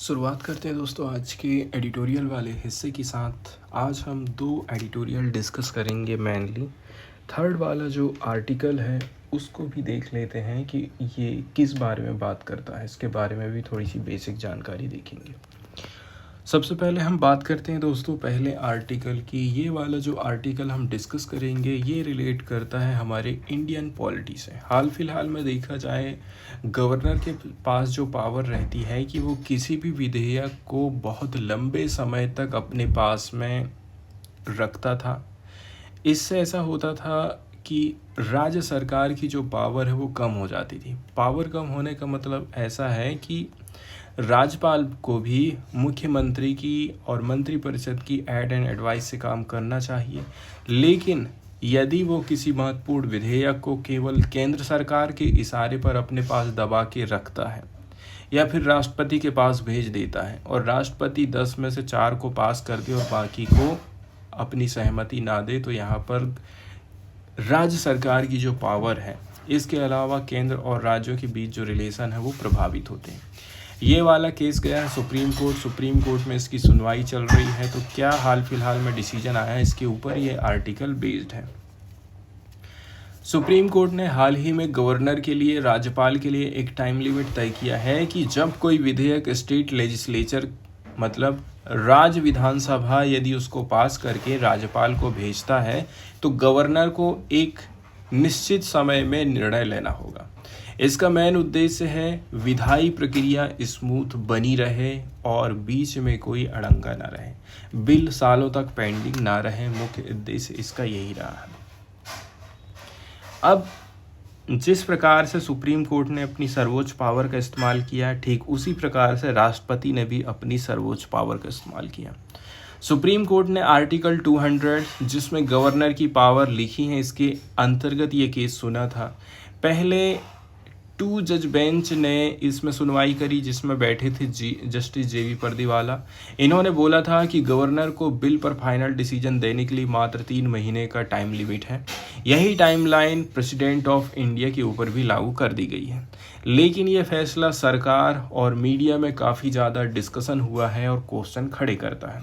शुरुआत करते हैं दोस्तों आज के एडिटोरियल वाले हिस्से के साथ। आज हम दो एडिटोरियल डिस्कस करेंगे मेनली। थर्ड वाला जो आर्टिकल है उसको भी देख लेते हैं कि ये किस बारे में बात करता है, इसके बारे में भी थोड़ी सी बेसिक जानकारी देखेंगे। सबसे पहले हम बात करते हैं दोस्तों पहले आर्टिकल की। ये वाला जो आर्टिकल हम डिस्कस करेंगे ये रिलेट करता है हमारे इंडियन पॉलिटी से। हाल फिलहाल में देखा जाए गवर्नर के पास जो पावर रहती है कि वो किसी भी विधेयक को बहुत लंबे समय तक अपने पास में रखता था। इससे ऐसा होता था कि राज्य सरकार की जो पावर है वो कम हो जाती थी। पावर कम होने का मतलब ऐसा है कि राज्यपाल को भी मुख्यमंत्री की और मंत्रिपरिषद की एड एंड एडवाइस से काम करना चाहिए, लेकिन यदि वो किसी महत्वपूर्ण विधेयक को केवल केंद्र सरकार के इशारे पर अपने पास दबा के रखता है या फिर राष्ट्रपति के पास भेज देता है और राष्ट्रपति 10 में से 4 को पास कर दे और बाकी को अपनी सहमति ना दे, तो यहाँ पर राज्य सरकार की जो पावर है, इसके अलावा केंद्र और राज्यों के बीच जो रिलेशन है वो प्रभावित होते हैं। ये वाला केस गया है सुप्रीम कोर्ट में इसकी सुनवाई चल रही है। तो क्या हाल फिलहाल में डिसीजन आया है इसके ऊपर ये आर्टिकल बेस्ड है। सुप्रीम कोर्ट ने हाल ही में गवर्नर के लिए, राज्यपाल के लिए एक टाइम लिमिट तय किया है कि जब कोई विधेयक स्टेट लेजिस्लेचर मतलब राज्य विधानसभा यदि उसको पास करके राज्यपाल को भेजता है तो गवर्नर को एक निश्चित समय में निर्णय लेना होगा। इसका मेन उद्देश्य है विधायी प्रक्रिया स्मूथ बनी रहे और बीच में कोई अड़ंगा ना रहे, बिल सालों तक पेंडिंग ना रहे। मुख्य उद्देश्य इसका यही रहा है। अब जिस प्रकार से सुप्रीम कोर्ट ने अपनी सर्वोच्च पावर का इस्तेमाल किया, ठीक उसी प्रकार से राष्ट्रपति ने भी अपनी सर्वोच्च पावर का इस्तेमाल किया। सुप्रीम कोर्ट ने आर्टिकल 200 जिसमें गवर्नर की पावर लिखी है, इसके अंतर्गत ये केस सुना था। पहले 2 जज बेंच ने इसमें सुनवाई करी जिसमें बैठे थे जस्टिस JV पर्दीवाला। इन्होंने बोला था कि गवर्नर को बिल पर फाइनल डिसीजन देने के लिए मात्र 3 महीने का टाइम लिमिट है। यही टाइमलाइन प्रेसिडेंट ऑफ इंडिया के ऊपर भी लागू कर दी गई है। लेकिन ये फैसला सरकार और मीडिया में काफ़ी ज़्यादा डिस्कशन हुआ है और क्वेश्चन खड़े करता है।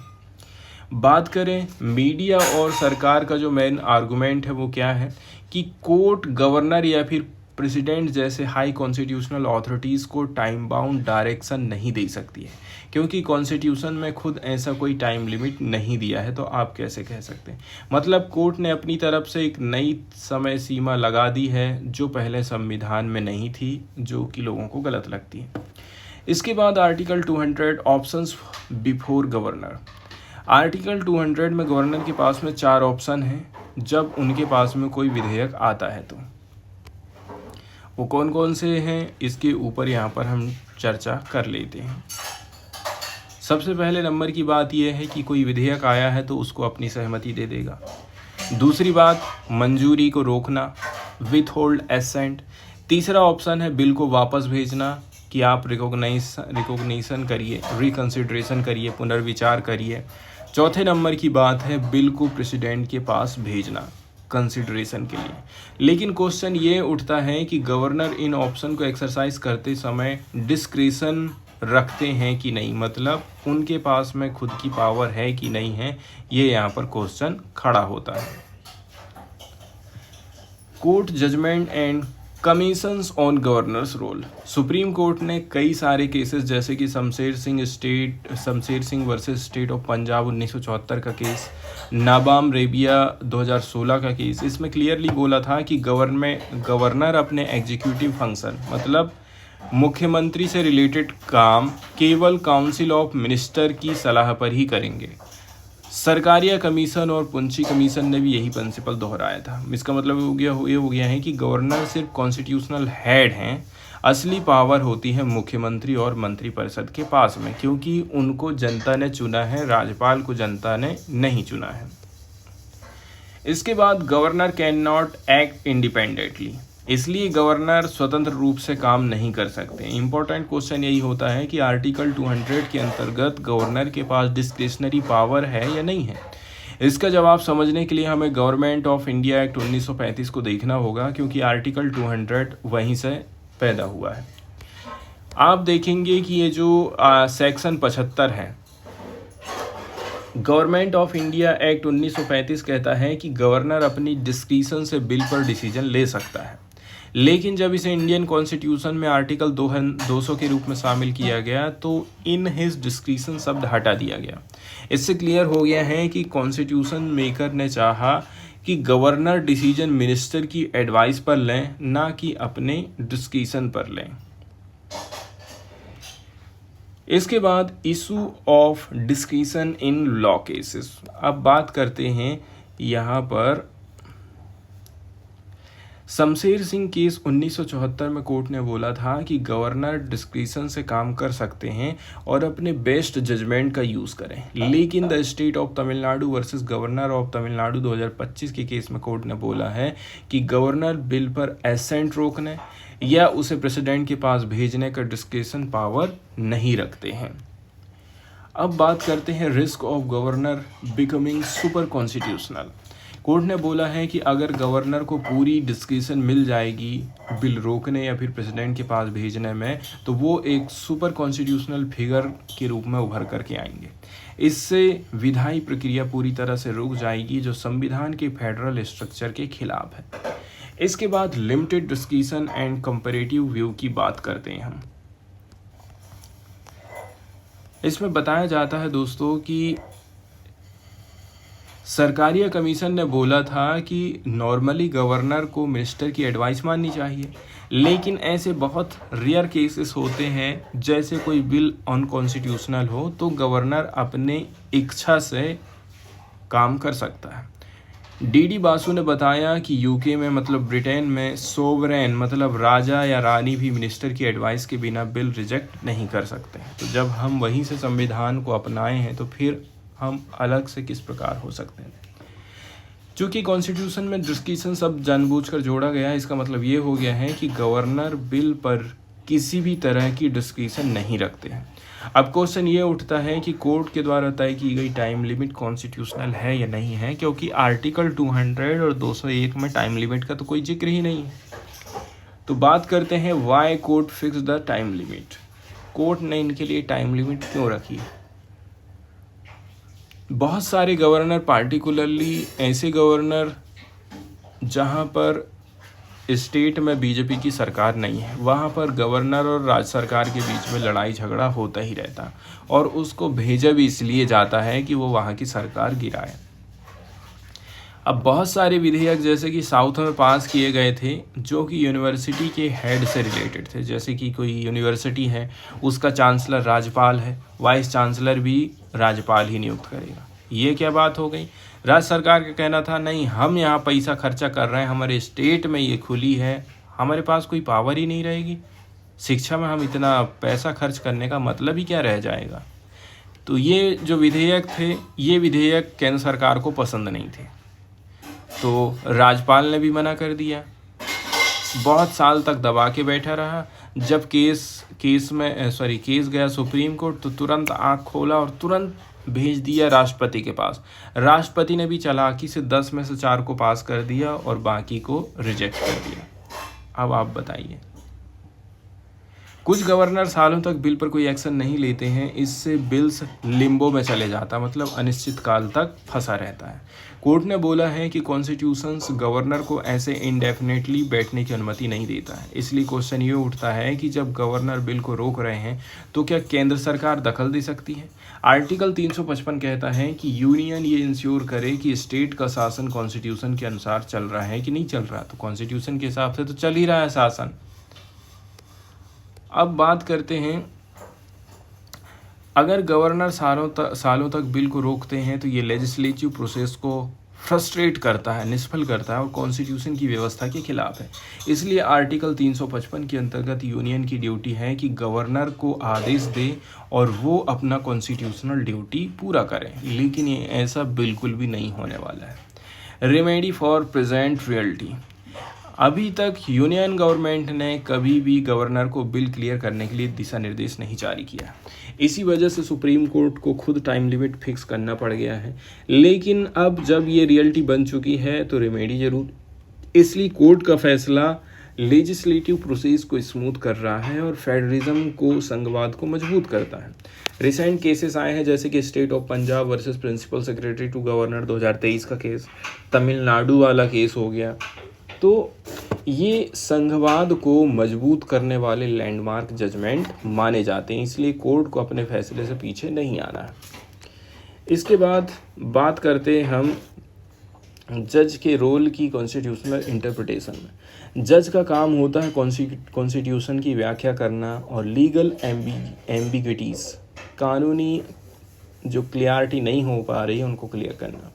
बात करें मीडिया और सरकार का जो मेन आर्गुमेंट है वो क्या है कि कोर्ट गवर्नर या फिर प्रेसिडेंट जैसे हाई कॉन्स्टिट्यूशनल अथॉरिटीज़ को टाइम बाउंड डायरेक्शन नहीं दे सकती है, क्योंकि कॉन्स्टिट्यूशन में खुद ऐसा कोई टाइम लिमिट नहीं दिया है। तो आप कैसे कह सकते हैं, मतलब कोर्ट ने अपनी तरफ से एक नई समय सीमा लगा दी है जो पहले संविधान में नहीं थी, जो कि लोगों को गलत लगती है। इसके बाद article 200 options before governor. Article 200 में गवर्नर के पास में 4 ऑप्शन हैं जब उनके पास में कोई विधेयक आता है। तो वो कौन कौन से हैं इसके ऊपर यहाँ पर हम चर्चा कर लेते हैं। सबसे पहले नंबर की बात यह है कि कोई विधेयक आया है तो उसको अपनी सहमति दे देगा। दूसरी बात, मंजूरी को रोकना, विथ होल्ड एसेंट। तीसरा ऑप्शन है बिल को वापस भेजना कि आप रिकॉग्निशन करिए, रिकंसिडरेशन करिए, पुनर्विचार करिए। चौथे नंबर की बात है बिल को प्रेसिडेंट के पास भेजना कंसिडरेशन के लिए। लेकिन क्वेश्चन ये उठता है कि गवर्नर इन ऑप्शन को एक्सरसाइज करते समय डिस्क्रिशन रखते हैं कि नहीं, मतलब उनके पास में खुद की पावर है कि नहीं है, ये यहाँ पर क्वेश्चन खड़ा होता है। Court judgment and commissions on governors role. Supreme court ने कई सारे केसेस जैसे कि Shamsher Singh versus state of Punjab 1974 का केस, नाबाम रेबिया 2016 का केस, इसमें क्लियरली बोला था कि गवर्नर अपने एग्जीक्यूटिव फंक्शन मतलब मुख्यमंत्री से रिलेटेड काम केवल काउंसिल ऑफ मिनिस्टर की सलाह पर ही करेंगे। सरकारिया कमीशन और पुंछी कमीशन ने भी यही प्रिंसिपल दोहराया था। इसका मतलब ये हो गया है कि गवर्नर सिर्फ कॉन्स्टिट्यूशनल हेड हैं, असली पावर होती है मुख्यमंत्री और मंत्रिपरिषद के पास में, क्योंकि उनको जनता ने चुना है, राज्यपाल को जनता ने नहीं चुना है। इसके बाद governor can not act independently, इसलिए गवर्नर स्वतंत्र रूप से काम नहीं कर सकते। इंपॉर्टेंट क्वेश्चन यही होता है कि आर्टिकल 200 के अंतर्गत गवर्नर के पास डिस्क्रिशनरी पावर है या नहीं है। इसका जवाब समझने के लिए हमें गवर्नमेंट ऑफ इंडिया एक्ट 1935 को देखना होगा, क्योंकि आर्टिकल 200 वहीं से पैदा हुआ है। आप देखेंगे कि ये जो सेक्शन 75 है, गवर्नमेंट ऑफ इंडिया एक्ट 1935 कहता है कि गवर्नर अपनी डिस्क्रिशन से बिल पर डिसीजन ले सकता है, लेकिन जब इसे इंडियन कॉन्स्टिट्यूशन में आर्टिकल 200 के रूप में शामिल किया गया तो इन हिज डिस्क्रिशन शब्द हटा दिया गया। इससे क्लियर हो गया है कि कॉन्स्टिट्यूशन मेकर ने चाहा कि गवर्नर डिसीजन मिनिस्टर की एडवाइस पर लें, ना कि अपने डिस्क्रिशन पर लें। इसके बाद issue of discretion in law cases. अब बात करते हैं यहाँ पर शमशेर सिंह केस 1974 में कोर्ट ने बोला था कि गवर्नर डिस्क्रिशन से काम कर सकते हैं और अपने बेस्ट जजमेंट का यूज़ करें, लेकिन the state of Tamil Nadu versus governor of Tamil Nadu 2025 के केस में कोर्ट ने बोला है कि गवर्नर बिल पर एसेंट रोकने या उसे प्रेसिडेंट के पास भेजने का डिस्क्रिशन पावर नहीं रखते हैं। अब बात करते हैं risk of governor becoming super constitutional. Court ने बोला है कि अगर गवर्नर को पूरी डिस्क्रिशन मिल जाएगी बिल रोकने या फिर प्रेसिडेंट के पास भेजने में, तो वो एक सुपर कॉन्स्टिट्यूशनल फिगर के रूप में उभर करके आएंगे। इससे विधायी प्रक्रिया पूरी तरह से रुक जाएगी, जो संविधान के फेडरल स्ट्रक्चर के खिलाफ है। इसके बाद limited discretion and comparative view की बात करते हैं हम। इसमें बताया जाता है दोस्तों कि सरकारिया कमीशन ने बोला था कि नॉर्मली गवर्नर को मिनिस्टर की एडवाइस माननी चाहिए, लेकिन ऐसे बहुत रेयर केसेस होते हैं जैसे कोई बिल अनकॉन्स्टिट्यूशनल हो तो गवर्नर अपने इच्छा से काम कर सकता है। डी बासु ने बताया कि यूके में मतलब ब्रिटेन में सोवरेन मतलब राजा या रानी भी मिनिस्टर की एडवाइस के बिना बिल रिजेक्ट नहीं कर सकते हैं। तो जब हम वहीं से संविधान को अपनाए हैं तो फिर हम अलग से किस प्रकार हो सकते हैं। चूँकि कॉन्स्टिट्यूशन में डिस्क्रिशन शब्द जानबूझकर जोड़ा गया है, इसका मतलब ये हो गया है कि गवर्नर बिल पर किसी भी तरह की डिस्क्रिशन नहीं रखते हैं। अब क्वेश्चन ये उठता है कि कोर्ट के द्वारा तय की गई टाइम लिमिट कॉन्स्टिट्यूशनल है या नहीं है, क्योंकि आर्टिकल 200 और 201 में टाइम लिमिट का तो कोई जिक्र ही नहीं है। तो बात करते हैं why court fix the time limit. Court ने इनके लिए टाइम लिमिट क्यों रखी है? बहुत सारे गवर्नर, पार्टिकुलरली ऐसे गवर्नर जहां पर स्टेट में बीजेपी की सरकार नहीं है, वहां पर गवर्नर और राज्य सरकार के बीच में लड़ाई झगड़ा होता ही रहता और उसको भेजा भी इसलिए जाता है कि वो वहां की सरकार गिराए। अब बहुत सारे विधेयक जैसे कि साउथ में पास किए गए थे जो कि यूनिवर्सिटी के हेड से रिलेटेड थे, जैसे कि कोई यूनिवर्सिटी है उसका चांसलर राज्यपाल है, वाइस चांसलर भी राज्यपाल ही नियुक्त करेगा। ये क्या बात हो गई? राज्य सरकार का कहना था नहीं, हम यहाँ पैसा खर्चा कर रहे हैं, हमारे स्टेट में ये खुली है, हमारे पास कोई पावर ही नहीं रहेगी, शिक्षा में हम इतना पैसा खर्च करने का मतलब ही क्या रह जाएगा। तो ये जो विधेयक थे, ये विधेयक केंद्र सरकार को पसंद नहीं थे, तो राज्यपाल ने भी मना कर दिया। बहुत साल तक दबा के बैठा रहा। जब केस गया सुप्रीम कोर्ट तो तुरंत आँख खोला और तुरंत भेज दिया राष्ट्रपति के पास। राष्ट्रपति ने भी चालाकी से 10 में से 4 को पास कर दिया और बाकी को रिजेक्ट कर दिया। अब आप बताइए। कुछ गवर्नर सालों तक बिल पर कोई एक्शन नहीं लेते हैं, इससे बिल्स लिम्बो में चले जाता, मतलब अनिश्चित काल तक फंसा रहता है। कोर्ट ने बोला है कि कॉन्स्टिट्यूशंस गवर्नर को ऐसे इंडेफिनेटली बैठने की अनुमति नहीं देता है। इसलिए क्वेश्चन ये उठता है कि जब गवर्नर बिल को रोक रहे हैं तो क्या केंद्र सरकार दखल दे सकती है? आर्टिकल 355 कहता है कि यूनियन ये इंश्योर करे कि स्टेट का शासन कॉन्स्टिट्यूशन के अनुसार चल रहा है कि नहीं चल रहा। तो कॉन्स्टिट्यूशन के हिसाब से तो चल ही रहा है शासन। अब बात करते हैं, अगर गवर्नर सालों तक बिल को रोकते हैं तो ये लेजिस्लेटिव प्रोसेस को फ्रस्ट्रेट करता है, निष्फल करता है और कॉन्स्टिट्यूशन की व्यवस्था के खिलाफ है। इसलिए आर्टिकल 355 के अंतर्गत यूनियन की ड्यूटी है कि गवर्नर को आदेश दे और वो अपना कॉन्स्टिट्यूशनल ड्यूटी पूरा करें, लेकिन ये ऐसा बिल्कुल भी नहीं होने वाला है। Remedy for present reality. अभी तक यूनियन गवर्नमेंट ने कभी भी गवर्नर को बिल क्लियर करने के लिए दिशा निर्देश नहीं जारी किया। इसी वजह से सुप्रीम कोर्ट को खुद टाइम लिमिट फिक्स करना पड़ गया है। लेकिन अब जब ये रियलिटी बन चुकी है तो रेमेडी जरूर, इसलिए कोर्ट का फैसला लेजिस्लेटिव प्रोसेस को स्मूथ कर रहा है और फेडरलिज्म को, संघवाद को मजबूत करता है। रिसेंट केसेस आए हैं जैसे कि state of Punjab versus principal secretary to governor 2023 का केस, तमिलनाडु वाला केस हो गया। तो ये संघवाद को मजबूत करने वाले लैंडमार्क जजमेंट माने जाते हैं, इसलिए कोर्ट को अपने फैसले से पीछे नहीं आना है। इसके बाद बात करते हैं हम जज के रोल की कॉन्स्टिट्यूशनल इंटरप्रिटेशन में। जज का काम होता है कॉन्स्टिट्यूशन की व्याख्या करना और लीगल एम्बिग्विटीज़, कानूनी जो क्लियरिटी नहीं हो पा रही है उनको क्लियर करना।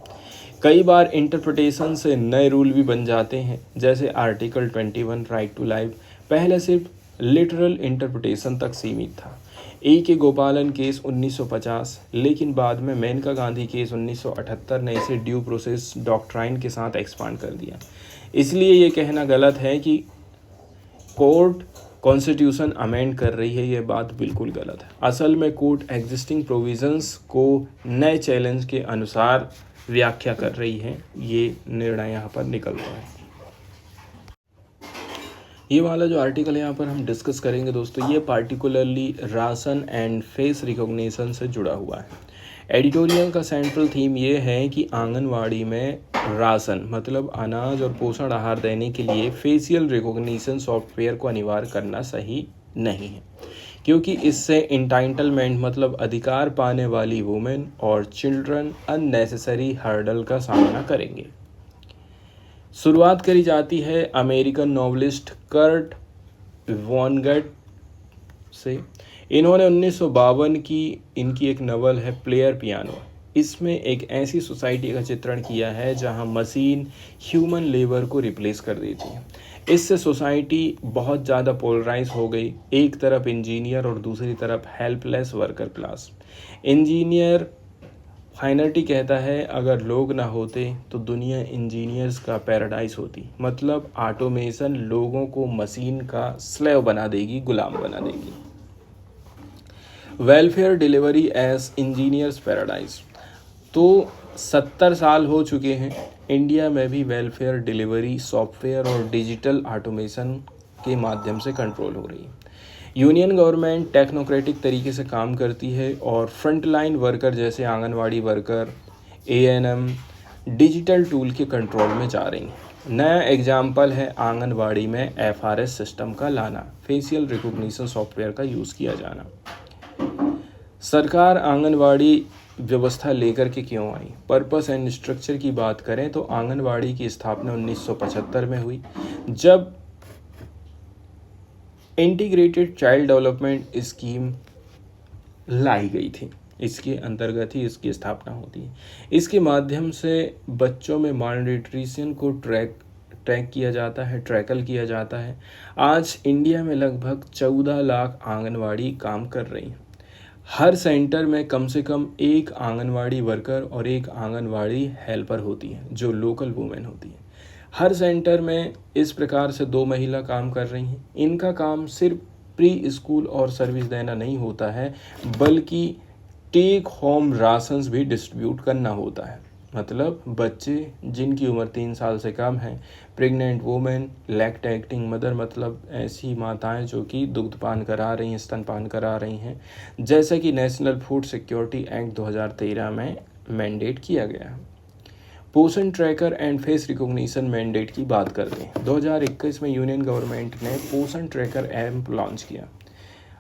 कई बार इंटरप्रिटेशन से नए रूल भी बन जाते हैं, जैसे आर्टिकल 21 राइट टू लाइफ पहले सिर्फ लिटरल इंटरप्रिटेशन तक सीमित था। के गोपालन केस 1950, लेकिन बाद में मेनका गांधी केस 1978 ने इसे ड्यू प्रोसेस डॉक्ट्राइन के साथ एक्सपांड कर दिया। इसलिए ये कहना गलत है कि कोर्ट कॉन्स्टिट्यूशन अमेंड कर रही है, ये बात बिल्कुल गलत है। असल में कोर्ट एग्जिस्टिंग प्रोविजंस को नए चैलेंज के अनुसार व्याख्या कर रही है, ये निर्णय यहाँ पर निकल रहा है। ये वाला जो आर्टिकल यहाँ पर हम डिस्कस करेंगे दोस्तों, ये particularly ration and face recognition से जुड़ा हुआ है। एडिटोरियल का सेंट्रल थीम ये है कि आंगनवाड़ी में राशन मतलब अनाज और पोषण आहार देने के लिए फेशियल रिकॉग्निशन सॉफ्टवेयर को अनिवार्य करना सही नहीं है, क्योंकि इससे इंटाइटलमेंट मतलब अधिकार पाने वाली वुमेन और चिल्ड्रन अननेसेसरी हर्डल का सामना करेंगे। शुरुआत करी जाती है अमेरिकन नॉवलिस्ट कर्ट वॉनगट से। इन्होंने 1952 की इनकी एक नवल है प्लेयर पियानो, इसमें एक ऐसी सोसाइटी का चित्रण किया है जहां मशीन ह्यूमन लेबर को रिप्लेस कर देती है। इससे सोसाइटी बहुत ज़्यादा पोलराइज हो गई, एक तरफ इंजीनियर और दूसरी तरफ हेल्पलेस वर्कर क्लास। इंजीनियर फाइनर्टी कहता है अगर लोग ना होते तो दुनिया इंजीनियर्स का पैराडाइज होती, मतलब ऑटोमेशन लोगों को मशीन का स्लेव बना देगी, गुलाम बना देगी। Welfare delivery as engineers paradise. तो 70 साल हो चुके हैं, इंडिया में भी वेलफेयर डिलीवरी सॉफ्टवेयर और डिजिटल ऑटोमेशन के माध्यम से कंट्रोल हो रही है। यूनियन गवर्नमेंट टेक्नोक्रेटिक तरीके से काम करती है और फ्रंटलाइन वर्कर जैसे anganwadi worker, ANM digital tool के कंट्रोल में जा रही हैं। नया एग्जाम्पल है आंगनवाड़ी में एफआरएस सिस्टम का लाना, फेशियल रिकॉग्निशन सॉफ्टवेयर का यूज़ किया जाना। सरकार आंगनवाड़ी व्यवस्था लेकर के क्यों आई? पर्पस एंड स्ट्रक्चर की बात करें तो आंगनवाड़ी की स्थापना 1975 में हुई, जब इंटीग्रेटेड चाइल्ड डेवलपमेंट स्कीम लाई गई थी। इसके अंतर्गत ही इसकी स्थापना होती है। इसके माध्यम से बच्चों में मालन्यूट्रिशन को ट्रैक किया जाता है, ट्रैकल किया जाता है। आज इंडिया में लगभग 14 लाख आंगनवाड़ी काम कर रही हैं। हर सेंटर में कम से कम एक आंगनवाड़ी वर्कर और एक आंगनवाड़ी हेल्पर होती है जो लोकल वुमेन होती है। हर सेंटर में इस प्रकार से 2 महिला काम कर रही हैं। इनका काम सिर्फ प्री स्कूल और सर्विस देना नहीं होता है, बल्कि टेक होम राशंस भी डिस्ट्रीब्यूट करना होता है। मतलब बच्चे जिनकी उम्र 3 साल से कम है, प्रेग्नेंट वुमेन, लैक्टेटिंग मदर मतलब ऐसी माताएं जो कि दुग्धपान करा रही हैं, स्तनपान करा रही हैं, जैसा कि नेशनल फूड सिक्योरिटी एक्ट 2013 में मैंडेट किया गया है। पोषण tracker and face recognition mandate की बात करते हैं। 2021 में यूनियन गवर्नमेंट ने पोषण ट्रैकर ऐप लॉन्च किया।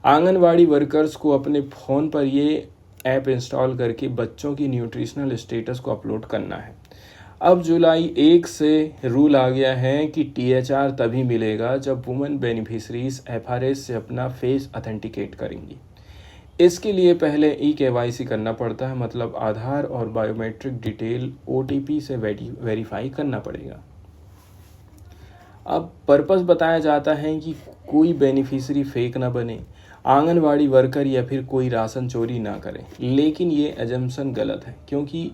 आंगनवाड़ी वर्कर्स को अपने फ़ोन पर ये ऐप इंस्टॉल करके बच्चों की न्यूट्रिशनल स्टेटस को अपलोड करना है। अब जुलाई 1 से रूल आ गया है कि THR तभी मिलेगा जब वुमेन बेनिफिशरीज एफआरएस से अपना फेस ऑथेंटिकेट करेंगी। इसके लिए पहले KYC करना पड़ता है, मतलब आधार और बायोमेट्रिक डिटेल OTP से वेरीफाई करना पड़ेगा। अब पर्पस बताया जाता है कि कोई बेनिफिशरी फेक ना बने, आंगनवाड़ी वर्कर या फिर कोई राशन चोरी ना करे। लेकिन ये एजम्पशन गलत है, क्योंकि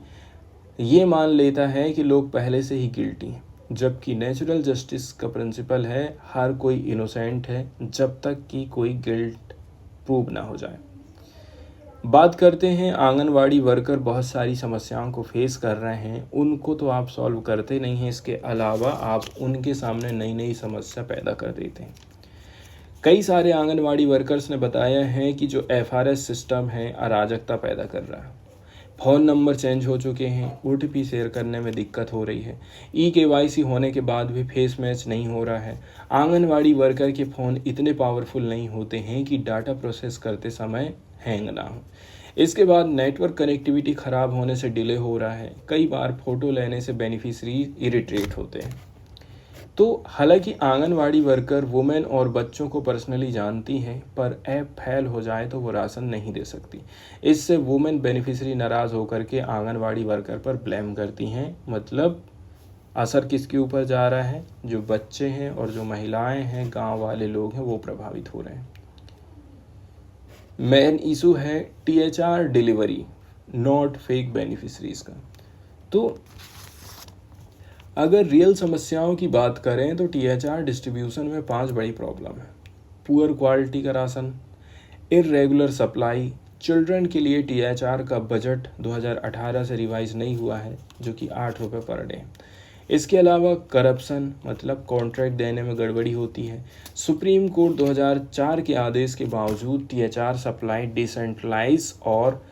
ये मान लेता है कि लोग पहले से ही गिल्टी हैं, जबकि नेचुरल जस्टिस का प्रिंसिपल है हर कोई इनोसेंट है जब तक कि कोई गिल्ट प्रूव ना हो जाए। बात करते हैं आंगनवाड़ी वर्कर बहुत सारी समस्याओं को फेस कर रहे हैं, उनको तो आप सॉल्व करते नहीं हैं, इसके अलावा आप उनके सामने नई नई समस्या पैदा कर देते हैं। कई सारे आंगनवाड़ी वर्कर्स ने बताया है कि जो एफआरएस सिस्टम है अराजकता पैदा कर रहा है। फ़ोन नंबर चेंज हो चुके हैं, ओटीपी शेयर करने में दिक्कत हो रही है, केवाईसी होने के बाद भी फेस मैच नहीं हो रहा है। आंगनवाड़ी वर्कर के फ़ोन इतने पावरफुल नहीं होते हैं कि डाटा प्रोसेस करते समय हैंग ना हो। इसके बाद नेटवर्क कनेक्टिविटी ख़राब होने से डिले हो रहा है। कई बार फ़ोटो लेने से बेनिफिशरी इरिटेट होते हैं। तो हालांकि आंगनवाड़ी वर्कर वुमेन और बच्चों को पर्सनली जानती हैं, पर ऐप फेल हो जाए तो वो राशन नहीं दे सकती। इससे वुमेन बेनिफिशरी नाराज़ होकर के आंगनवाड़ी वर्कर पर ब्लेम करती हैं। मतलब असर किसके ऊपर जा रहा है? जो बच्चे हैं और जो महिलाएं हैं, गांव वाले लोग हैं, वो प्रभावित हो रहे हैं। मेन इशू है THR delivery, not fake beneficiaries का। तो अगर रियल समस्याओं की बात करें तो टीएचआर डिस्ट्रीब्यूशन में 5 बड़ी प्रॉब्लम है। पुअर क्वालिटी का राशन, इर्रेगुलर सप्लाई, चिल्ड्रन के लिए टीएचआर का बजट 2018 से रिवाइज नहीं हुआ है, जो कि 8 रुपये पर डे। इसके अलावा करप्शन, मतलब कॉन्ट्रैक्ट देने में गड़बड़ी होती है। सुप्रीम कोर्ट 2004 के आदेश के बावजूद टीएचआर सप्लाई डिसेंट्रलाइज और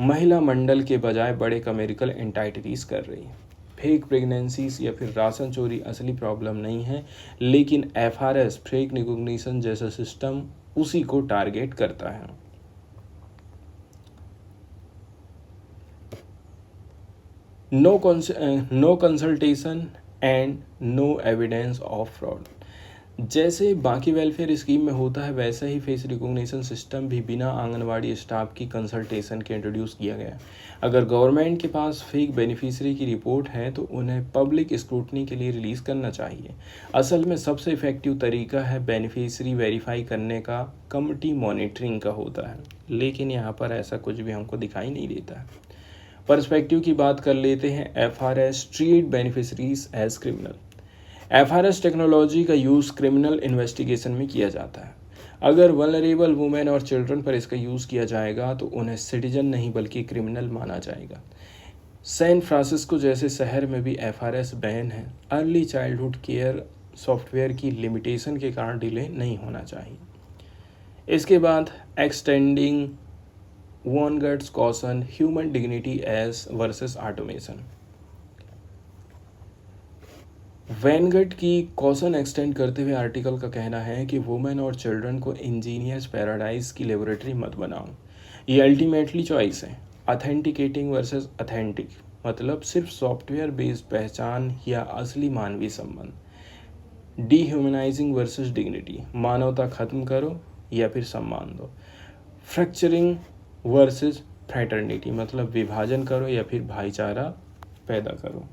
महिला मंडल के बजाय बड़े कमेरिकल एंटाइटीज कर रही है। फेक प्रेगनेंसीज या फिर राशन चोरी असली प्रॉब्लम नहीं है, लेकिन एफआरएस फेक रिकॉग्निशन जैसा सिस्टम उसी को टारगेट करता है। No consultation and no evidence of fraud. जैसे बाकी वेलफेयर स्कीम में होता है, वैसा ही फेस रिकॉग्निशन सिस्टम भी बिना आंगनवाड़ी स्टाफ की कंसल्टेशन के इंट्रोड्यूस किया गया। अगर गवर्नमेंट के पास फेक बेनिफिशरी की रिपोर्ट है तो उन्हें पब्लिक स्क्रूटनी के लिए रिलीज़ करना चाहिए। असल में सबसे इफ़ेक्टिव तरीका है बेनिफिशरी वेरीफाई करने का, कमिटी मॉनिटरिंग का होता है, लेकिन यहाँ पर ऐसा कुछ भी हमको दिखाई नहीं देता है। पर्सपेक्टिव की बात कर लेते हैं। FRS treat beneficiaries as criminal. FRS technology का यूज़ क्रिमिनल इन्वेस्टिगेशन में किया जाता है। अगर वल्नरेबल वुमेन और चिल्ड्रन पर इसका यूज़ किया जाएगा तो उन्हें सिटीजन नहीं बल्कि क्रिमिनल माना जाएगा। सैन फ्रांसिस्को जैसे शहर में भी एफआरएस बैन है। अर्ली चाइल्डहुड केयर सॉफ्टवेयर की लिमिटेशन के कारण डिले नहीं होना चाहिए। इसके बाद extending Vonnegut's caution human dignity age versus automation. Vonnegut की कॉशन एक्सटेंड करते हुए आर्टिकल का कहना है कि वुमेन और चिल्ड्रन को इंजीनियर्स पैराडाइज की लेबोरेटरी मत बनाओ। ये अल्टीमेटली चॉइस है। ऑथेंटिकेटिंग वर्सेस ऑथेंटिक, मतलब सिर्फ सॉफ्टवेयर बेस्ड पहचान या असली मानवीय संबंध। डीह्यूमनाइजिंग वर्सेस डिग्निटी, मानवता खत्म करो या फिर सम्मान दो। फ्रैक्चरिंग वर्सेस फ्रैटर्निटी, मतलब विभाजन करो या फिर भाईचारा पैदा करो।